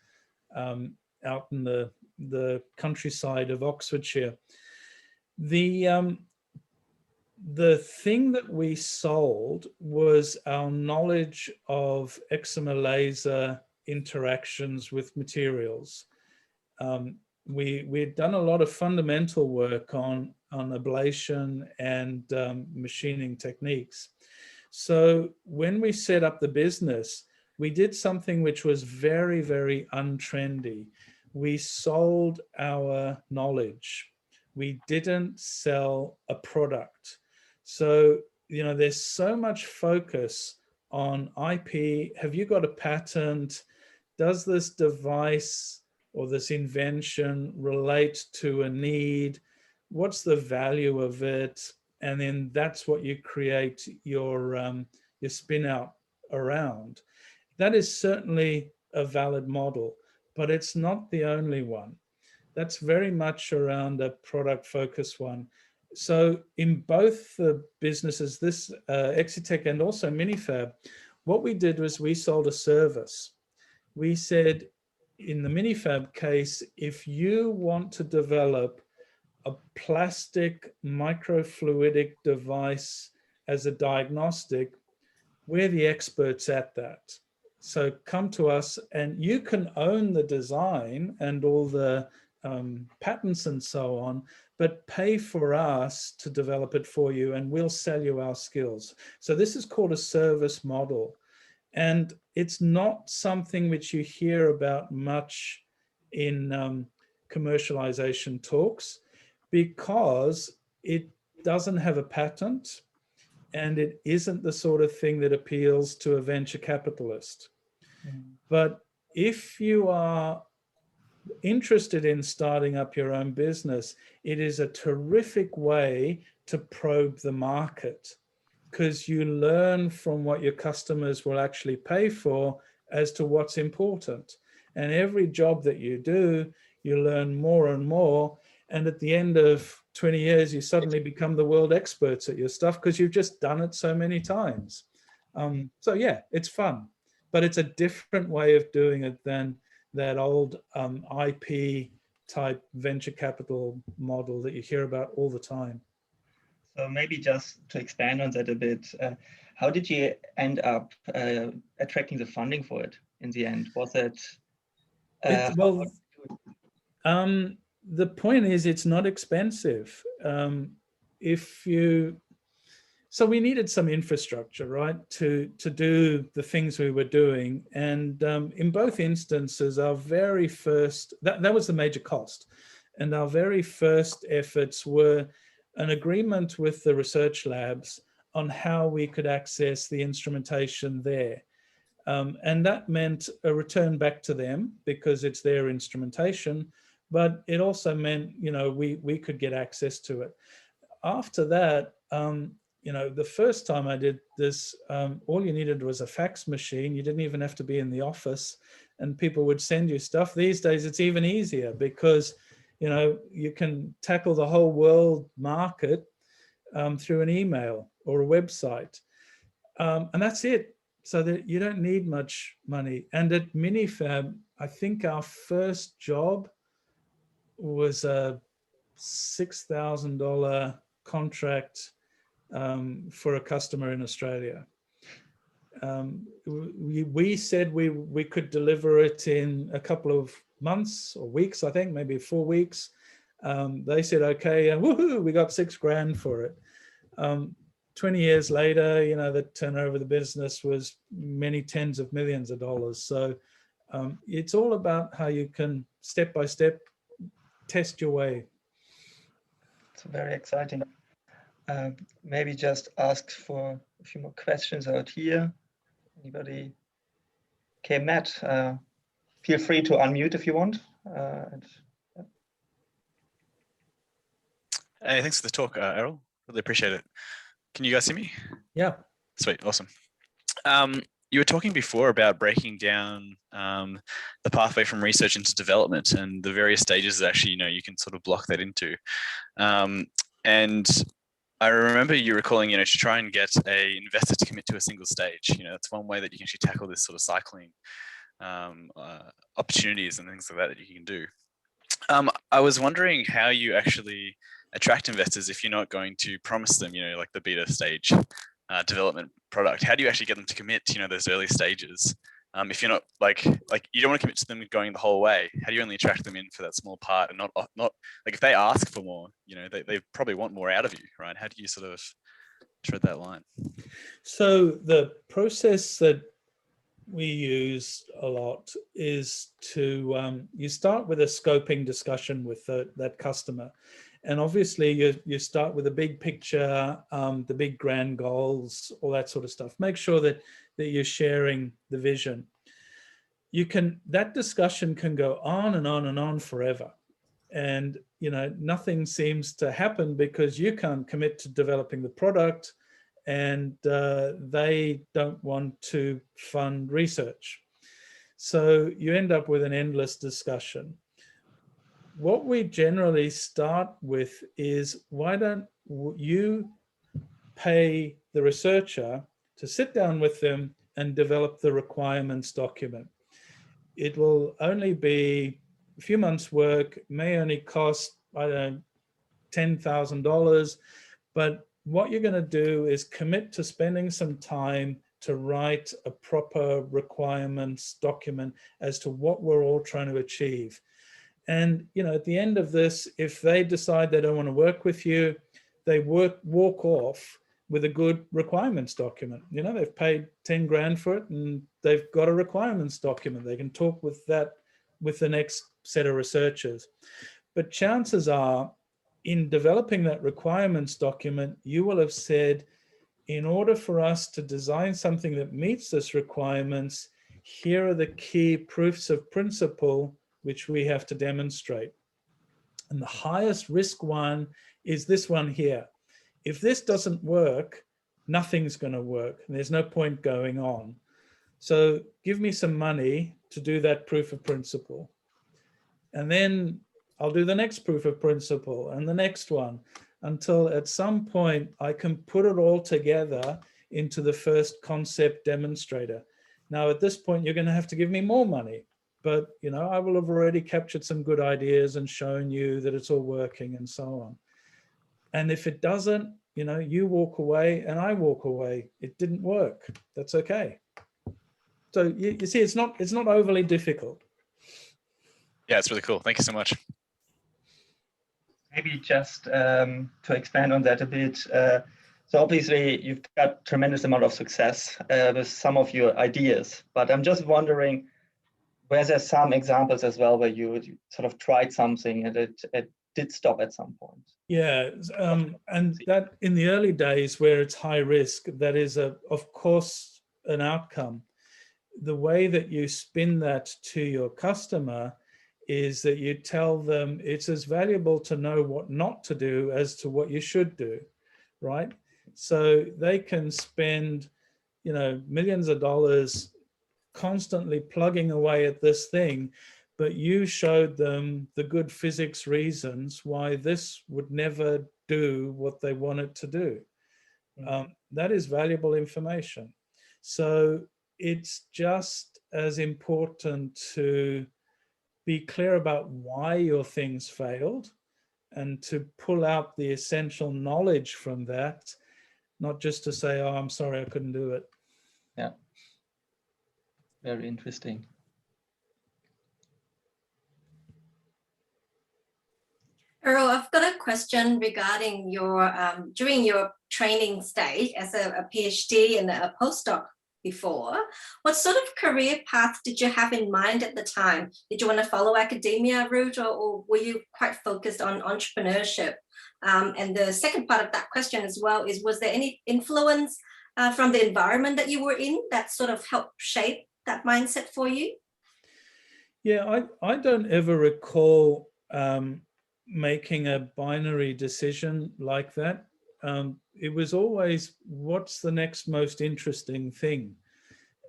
out in the countryside of Oxfordshire. The thing that we sold was our knowledge of excimer laser interactions with materials. We'd done a lot of fundamental work on ablation and machining techniques. So when we set up the business, we did something which was very, very untrendy. We sold our knowledge. We didn't sell a product. So, there's so much focus on IP. Have you got a patent? Does this device or this invention relate to a need? What's the value of it? And then that's what you create your spin out around. That is certainly a valid model, but it's not the only one. That's very much around a product focused one. So in both the businesses, this Exitech and also MiniFAB, what we did was we sold a service. We said, in the MiniFAB case, if you want to develop a plastic microfluidic device as a diagnostic, we're the experts at that. So come to us, and you can own the design and all the patents and so on, but pay for us to develop it for you, and we'll sell you our skills. So this is called a service model. And it's not something which you hear about much in commercialization talks, because it doesn't have a patent, and it isn't the sort of thing that appeals to a venture capitalist. But if you are interested in starting up your own business, it is a terrific way to probe the market, because you learn from what your customers will actually pay for as to what's important. And every job that you do, you learn more and more. And at the end of 20 years, you suddenly become the world experts at your stuff because you've just done it so many times. So yeah, it's fun, but it's a different way of doing it than that old IP type venture capital model that you hear about all the time. So maybe just to expand on that a bit, how did you end up attracting the funding for it in the end? Was it? The point is, it's not expensive. So we needed some infrastructure, right, to do the things we were doing. And in both instances, our very first, that was the major cost. And our very first efforts were an agreement with the research labs on how we could access the instrumentation there. And that meant a return back to them because it's their instrumentation, but it also meant, we could get access to it. After that, the first time I did this, all you needed was a fax machine. You didn't even have to be in the office, and people would send you stuff. These days, it's even easier because, you can tackle the whole world market through an email or a website. And that's it. So that you don't need much money. And at MiniFAB, I think our first job was a $6,000 contract for a customer in Australia. We said we could deliver it in a couple of months or weeks, I think, maybe 4 weeks. They said, okay, and woohoo, we got $6,000 for it. 20 years later, the turnover of the business was many tens of millions of dollars. So it's all about how you can step by step test your way. It's very exciting. Maybe just ask for a few more questions out here. Anybody? Okay, Matt, feel free to unmute if you want. Hey, thanks for the talk, Errol. Really appreciate it. Can you guys see me? Yeah. Sweet, awesome. You were talking before about breaking down the pathway from research into development and the various stages that actually, you can sort of block that into. And I remember you recalling, to try and get a investor to commit to a single stage. That's one way that you can actually tackle this sort of cycling opportunities and things like that you can do. I was wondering how you actually attract investors if you're not going to promise them, like the beta stage development product. How do you actually get them to commit to, those early stages? If you're not like you don't want to commit to them going the whole way. How do you only attract them in for that small part and not like if they ask for more, they probably want more out of you, right? How do you sort of tread that line? So the process that we use a lot is to you start with a scoping discussion with that customer, and obviously you start with a big picture, the big grand goals, all that sort of stuff. Make sure that you're sharing the vision. That discussion can go on and on and on forever, and nothing seems to happen because you can't commit to developing the product, and they don't want to fund research. So you end up with an endless discussion. What we generally start with is, why don't you pay the researcher to sit down with them and develop the requirements document? It will only be a few months' work, may only cost, I don't know, $10,000, but what you're going to do is commit to spending some time to write a proper requirements document as to what we're all trying to achieve. And, at the end of this, if they decide they don't want to work with you, they walk off with a good requirements document. They've paid 10 grand for it and they've got a requirements document. They can talk with the next set of researchers. But chances are, in developing that requirements document, you will have said, in order for us to design something that meets this requirements, here are the key proofs of principle which we have to demonstrate. And the highest risk one is this one here. If this doesn't work, nothing's going to work, and there's no point going on. So give me some money to do that proof of principle. And then I'll do the next proof of principle and the next one, until at some point I can put it all together into the first concept demonstrator. Now, at this point, you're going to have to give me more money, but I will have already captured some good ideas and shown you that it's all working and so on. And if it doesn't, you walk away and I walk away. It didn't work. That's okay. So you see, it's not overly difficult. Yeah, it's really cool. Thank you so much. Maybe just to expand on that a bit. So obviously you've got tremendous amount of success with some of your ideas, but I'm just wondering, were there some examples as well where you sort of tried something and it did stop at some point? Yeah, and that in the early days where it's high risk, that is of course an outcome. The way that you spin that to your customer is that you tell them it's as valuable to know what not to do as to what you should do, right? So they can spend, millions of dollars constantly plugging away at this thing, but you showed them the good physics reasons why this would never do what they want it to do. That is valuable information. So it's just as important to be clear about why your things failed and to pull out the essential knowledge from that, not just to say, oh, I'm sorry, I couldn't do it. Yeah. Very interesting. Errol, I've got a question regarding your during your training stage as a PhD and a postdoc before. What sort of career path did you have in mind at the time? Did you want to follow academia route, or were you quite focused on entrepreneurship? And the second part of that question as well is, was there any influence from the environment that you were in that sort of helped shape that mindset for you? Yeah, I don't ever recall making a binary decision like that. It was always, what's the next most interesting thing?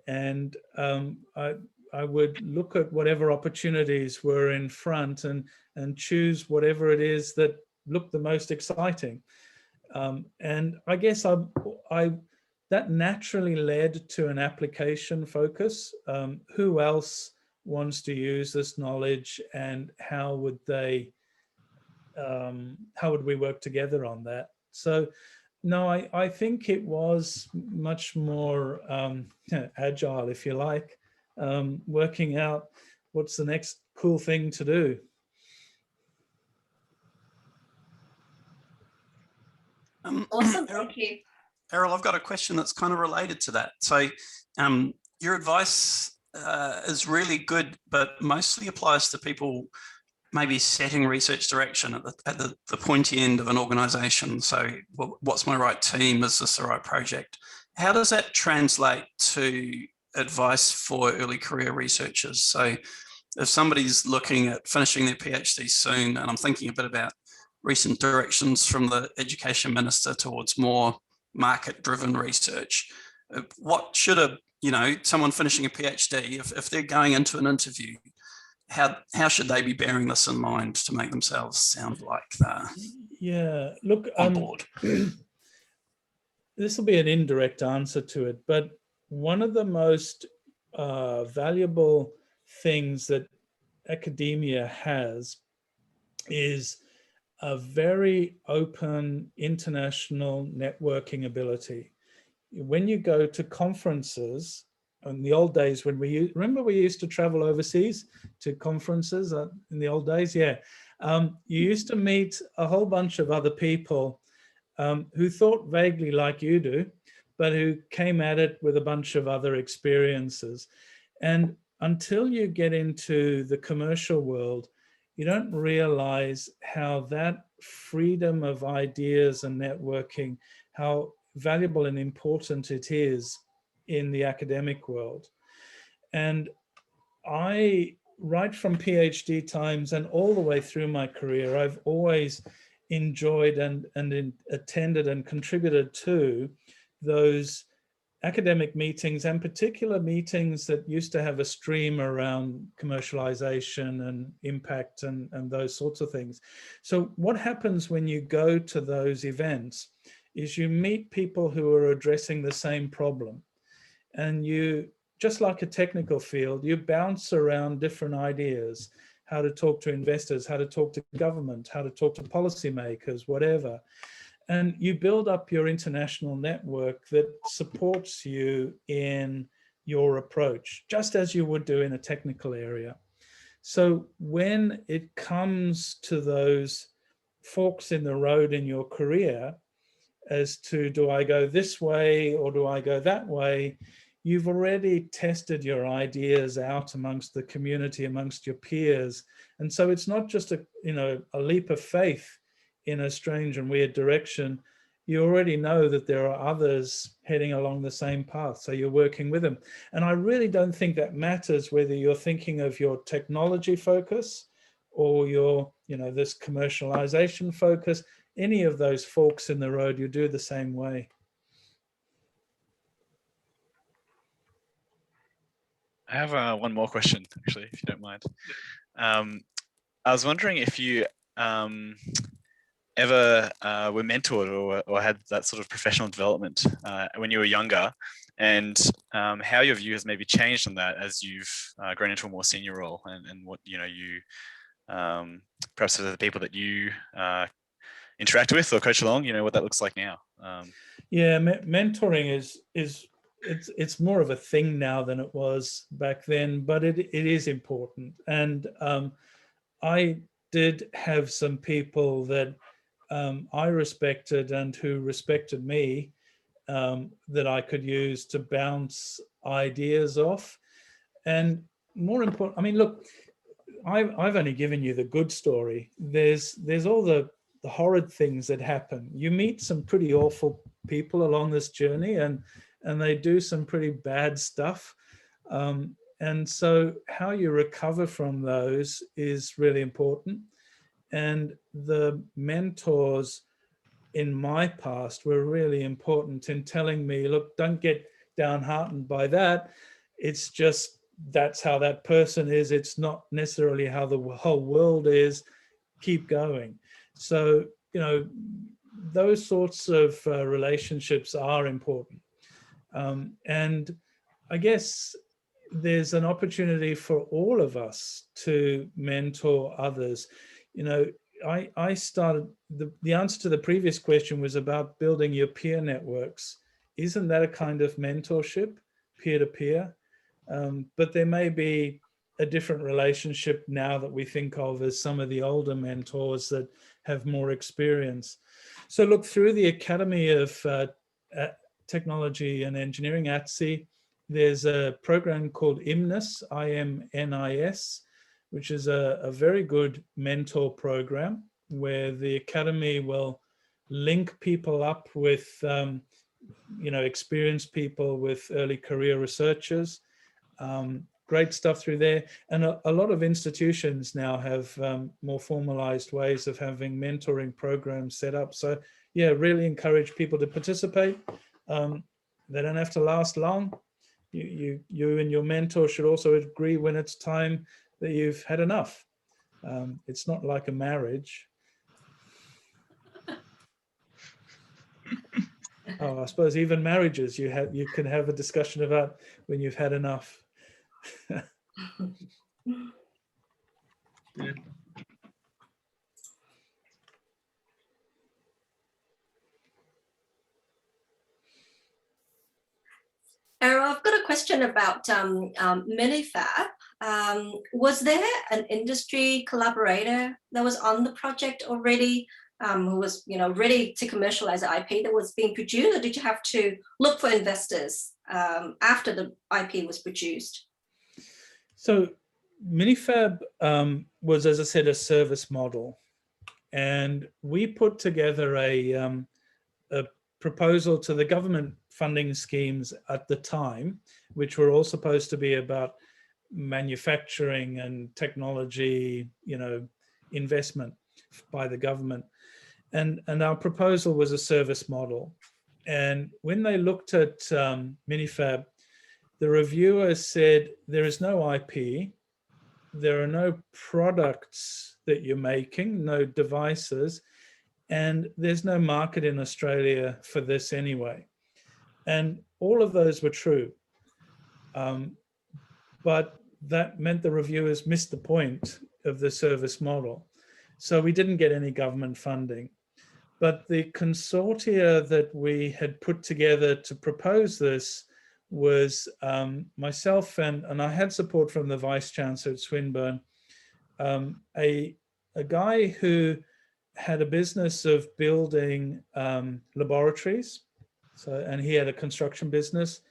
And I would look at whatever opportunities were in front and choose whatever it is that looked the most exciting. And I guess that naturally led to an application focus. Who else wants to use this knowledge, and how would we work together on that? So no, I think it was much more agile, if you like, working out what's the next cool thing to do. Awesome, thank you. Erol, I've got a question that's kind of related to that. So your advice is really good, but mostly applies to people maybe setting research direction at the pointy end of an organization. So what's my right team? Is this the right project? How does that translate to advice for early career researchers? So if somebody's looking at finishing their PhD soon, and I'm thinking a bit about recent directions from the education minister towards more market-driven research, what should someone finishing a PhD, if they're going into an interview, how should they be bearing this in mind to make themselves sound like they're on board? This will be an indirect answer to it, but one of the most valuable things that academia has is a very open international networking ability. When you go to conferences, in the old days when we used to travel overseas to conferences in the old days, you used to meet a whole bunch of other people who thought vaguely like you do, but who came at it with a bunch of other experiences. And until you get into the commercial world, you don't realize how that freedom of ideas and networking, how valuable and important it is in the academic world. And I, right from PhD times and all the way through my career, I've always enjoyed and attended and contributed to those academic meetings, and particular meetings that used to have a stream around commercialization and impact and those sorts of things. So what happens when you go to those events is you meet people who are addressing the same problem. And you, just like a technical field, you bounce around different ideas, how to talk to investors, how to talk to government, how to talk to policymakers, whatever. And you build up your international network that supports you in your approach, just as you would do in a technical area. So when it comes to those forks in the road in your career, as to, do I go this way or do I go that way? You've already tested your ideas out amongst the community, amongst your peers. And so it's not just a leap of faith in a strange and weird direction. You already know that there are others heading along the same path, so you're working with them. And I really don't think that matters whether you're thinking of your technology focus or your, this commercialization focus. Any of those forks in the road, you do the same way. I have one more question, actually, if you don't mind. I was wondering if you ever were mentored or had that sort of professional development when you were younger, and how your view has maybe changed on that as you've grown into a more senior role, and what you perhaps the people that you interact with or coach along, what that looks like now. Mentoring it's more of a thing now than it was back then, but it is important. And I did have some people that I respected and who respected me that I could use to bounce ideas off. And more important, I mean, look, I've only given you the good story. There's all the horrid things that happen. You meet some pretty awful people along this journey, and they do some pretty bad stuff. And so how you recover from those is really important. And the mentors in my past were really important in telling me, look, don't get downhearted by that. It's just, that's how that person is. It's not necessarily how the whole world is. Keep going. So, you know, those sorts of relationships are important. And I guess there's an opportunity for all of us to mentor others. You know, I started, the answer to the previous question was about building your peer networks. Isn't that a kind of mentorship, peer-to-peer? But there may be a different relationship now that we think of as some of the older mentors that have more experience. So look, through the Academy of Technology and Engineering, ATSE, there's a program called IMNIS, IMNIS, which is a very good mentor program where the Academy will link people up with, you know, experienced people with early career researchers. Great stuff through there. And a lot of institutions now have more formalized ways of having mentoring programs set up. So yeah, really encourage people to participate. They don't have to last long. You and your mentor should also agree when it's time that you've had enough. It's not like a marriage. Oh, I suppose even marriages, you can have a discussion about when you've had enough. Erol, I've got a question about MiniFAB. Was there an industry collaborator that was on the project already, who was, you know, ready to commercialize the IP that was being produced, or did you have to look for investors after the IP was produced? So MiniFAB was, as I said, a service model, and we put together a proposal to the government funding schemes at the time, which were all supposed to be about manufacturing and technology, you know, investment by the government. And our proposal was a service model. And when they looked at MiniFAB, the reviewer said, there is no IP, there are no products that you're making, no devices, and there's no market in Australia for this anyway. And all of those were true. But that meant the reviewers missed the point of the service model. So we didn't get any government funding. But the consortia that we had put together to propose this was myself, and I had support from the Vice Chancellor at Swinburne, a guy who had a business of building laboratories. So, and he had a construction business,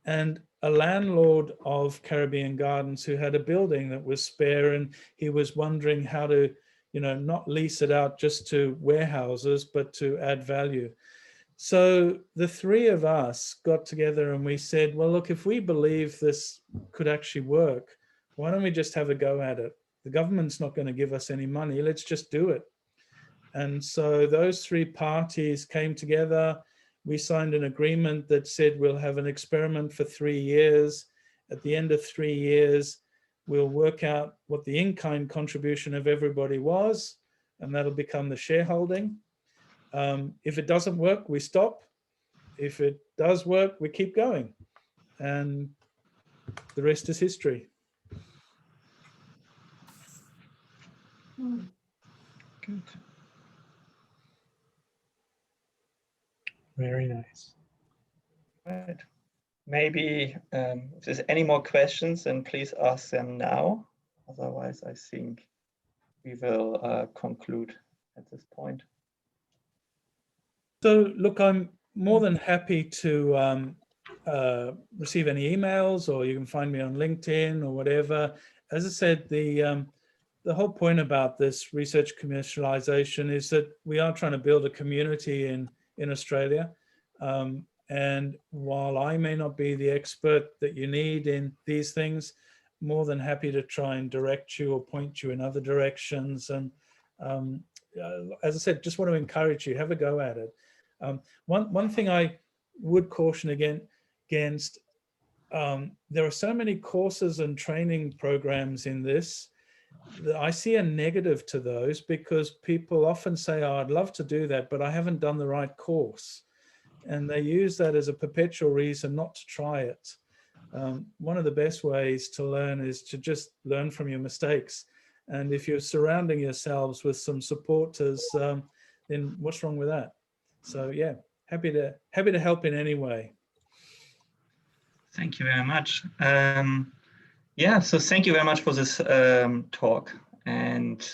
and a landlord of Caribbean Gardens who had a building that was spare, and he was wondering how to, you know, not lease it out just to warehouses, but to add value. So the three of us got together and we said, well, look, if we believe this could actually work, why don't we just have a go at it? The government's not going to give us any money. Let's just do it. And so those three parties came together. We signed an agreement that said we'll have an experiment for 3 years. At the end of 3 years, we'll work out what the in-kind contribution of everybody was, and that'll become the shareholding. If it doesn't work, we stop. If it does work, we keep going. And the rest is history. Good. Very nice. Right. Maybe if there's any more questions, then please ask them now. Otherwise, I think we will conclude at this point. So look, I'm more than happy to receive any emails, or you can find me on LinkedIn or whatever. As I said, the whole point about this research commercialization is that we are trying to build a community in Australia. And while I may not be the expert that you need in these things, more than happy to try and direct you or point you in other directions. And as I said, just want to encourage you, have a go at it. One thing I would caution against, there are so many courses and training programs in this that I see a negative to those, because people often say, oh, I'd love to do that, but I haven't done the right course. And they use that as a perpetual reason not to try it. One of the best ways to learn is to just learn from your mistakes. And if you're surrounding yourselves with some supporters, then what's wrong with that? So yeah, happy to help in any way. Thank you very much. Yeah, so thank you very much for this talk, and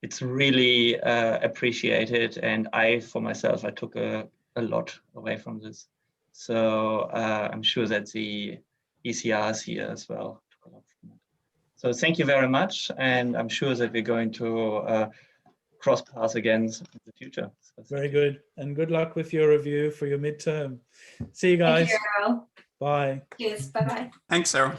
it's really appreciated. And for myself, I took a lot away from this. So I'm sure that the ECRs here as well took a lot from it. So thank you very much, and I'm sure that we're going to cross paths again in the future. So very good, and good luck with your review for your midterm. See you guys. Thank you, Erol. Bye. Cheers. Bye-bye. Thanks, Erol.